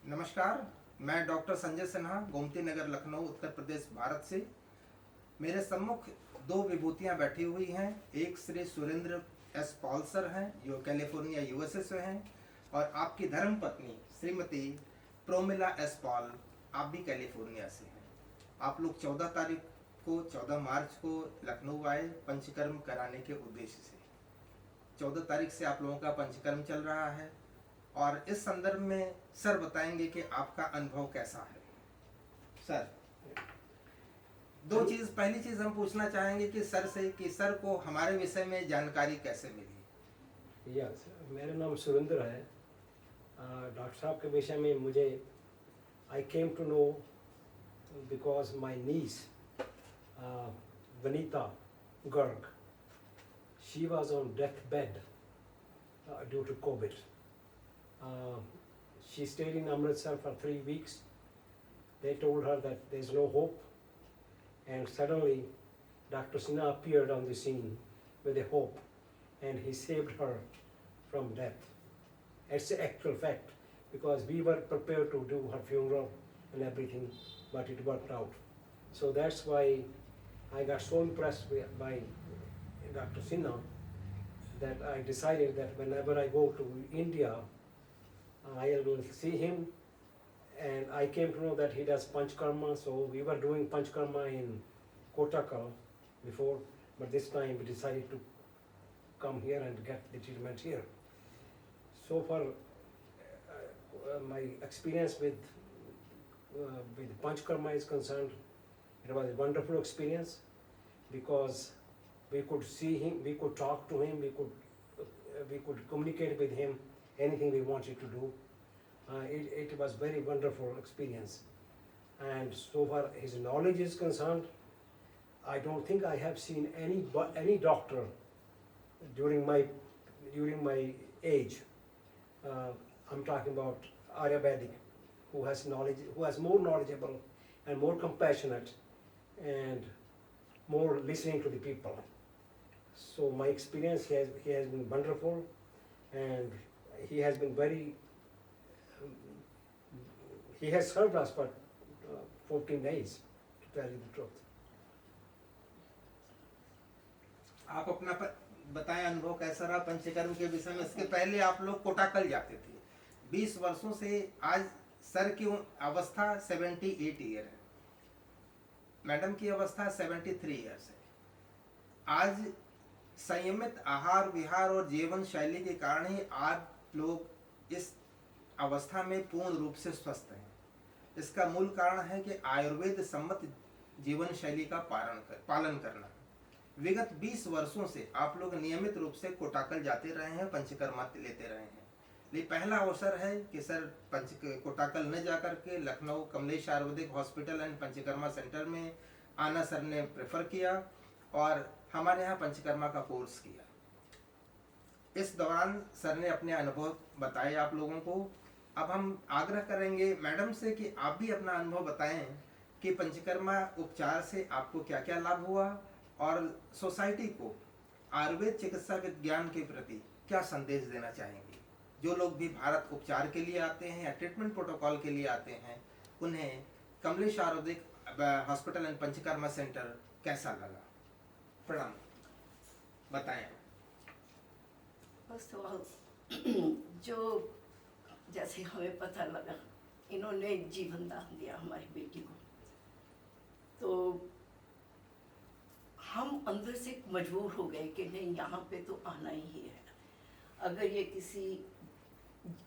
नमस्कार, मैं डॉक्टर संजय सिन्हा, गोमती नगर, लखनऊ, उत्तर प्रदेश, भारत से। मेरे सम्मुख दो विभूतियां बैठी हुई हैं। एक Shri Surendra S Paul sir हैं, जो कैलिफोर्निया यूएसए से हैं, और आपकी धर्मपत्नी श्रीमती प्रोमिला एस पॉल, आप भी कैलिफोर्निया से हैं। आप लोग 14 मार्च को लखनऊ आए पंचकर्म कराने के उद्देश्य से। 14 तारीख से आप लोगों का पंचकर्म चल रहा है, और इस संदर्भ में सर बताएंगे कि आपका अनुभव कैसा है। सर, पहली चीज हम पूछना चाहेंगे कि सर से कि सर को हमारे विषय में जानकारी कैसे मिली। यस, मेरा नाम सुरेंद्र है। डॉक्टर साहब के विषय में मुझे I came to know because my niece Vanita Garg, she was on death bed due to covid. She stayed in Amritsar for 3 weeks. They told her that there's no hope, and suddenly Dr. Sinha appeared on the scene with a hope, and he saved her from death. It's an actual fact, because we were prepared to do her funeral and everything, but it worked out. So that's why I got so impressed by Dr. Sinha that I decided that whenever I go to India, I will see him. And I came to know that he does Panchkarma, so we were doing Panchkarma in Kottakkal before, but this time we decided to come here and get the treatment here. So far, my experience with Panchkarma is concerned, it was a wonderful experience, because we could see him, we could talk to him, we could communicate with him anything we wanted to do. It was very wonderful experience, and so far his knowledge is concerned, I don't think I have seen any doctor during my age. I'm talking about Ayurvedic, who has knowledge, who has more knowledgeable and more compassionate and more listening to the people. So my experience he has been wonderful, and he has been he has served us for 14 days, to tell you the truth. आप अपना बताएं अनुभव कैसा रहा पंचकर्म के विषय में। इसके पहले आप लोग कोटाकल जाते थे 20 वर्षों से। आज सर की अवस्था 78 ईयर है, मैडम की अवस्था 73 ईयर्स है। आज संयमित आहार विहार और जीवन शैली के कारण ही आप लोग इस अवस्था में पूर्ण रूप से स्वस्थ हैं। इसका मूल कारण है कि आयुर्वेद सम्मत जीवन शैली का पालन करना। विगत 20 वर्षों से आप लोग नियमित रूप से कोटाकल जाते रहे हैं, पंचकर्मा लेते रहे हैं। लेकिन पहला अवसर है कि सर कोटाकल न जाकर के Lucknow Kamlesh Ayurvedic hospital and panchakarma centre में आना सर ने प्रेफर किया, और हमारे यहाँ पंचकर्मा का कोर्स किया। इस दौरान सर ने अपने अनुभव बताए आप लोगों को। अब हम आग्रह करेंगे मैडम से कि आप भी अपना अनुभव बताएं कि पंचकर्मा उपचार से आपको क्या क्या लाभ हुआ, और सोसाइटी को आयुर्वेद चिकित्सा विज्ञान के प्रति क्या संदेश देना चाहेंगे। जो लोग भी भारत उपचार के लिए आते हैं या ट्रीटमेंट प्रोटोकॉल के लिए आते हैं, उन्हें Kamlesh Ayurvedic hospital and panchakarma centre कैसा लगा। प्रणाम, बताएं। फर्स्ट ऑफ ऑल, जो जैसे हमें पता लगा इन्होंने जीवन दान दिया हमारी बेटी को, तो हम अंदर से मजबूर हो गए कि नहीं, यहाँ पे तो आना ही है। अगर ये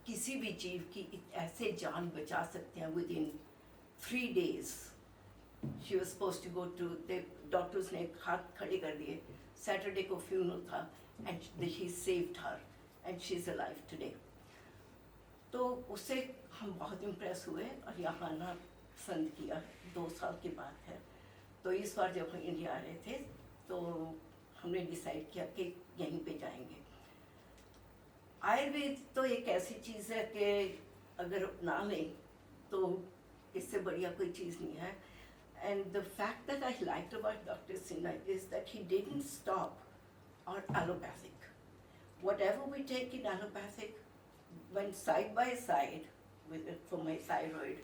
किसी भी जीव की ऐसे जान बचा सकते हैं with in 3 days। She was suppose to go to, doctors ने हाथ खड़े कर दिए, सैटरडे को फ्यूनरल था, and he saved her and she is alive today. तो उससे हम बहुत इम्प्रेस हुए और यहाँ आना पसंद किया। 2 साल की बात है। तो इस बार जब हम इंडिया आ रहे थे तो हमने डिसाइड किया कि यहीं पे जाएंगे। आयुर्वेद तो एक ऐसी चीज़ है कि अगर अपना लें तो इससे बढ़िया कोई चीज़ नहीं है। And the fact that I liked about doctor Sinha is that he didn't stop और allopathic. Whatever we take in allopathic, when side by side for my thyroid.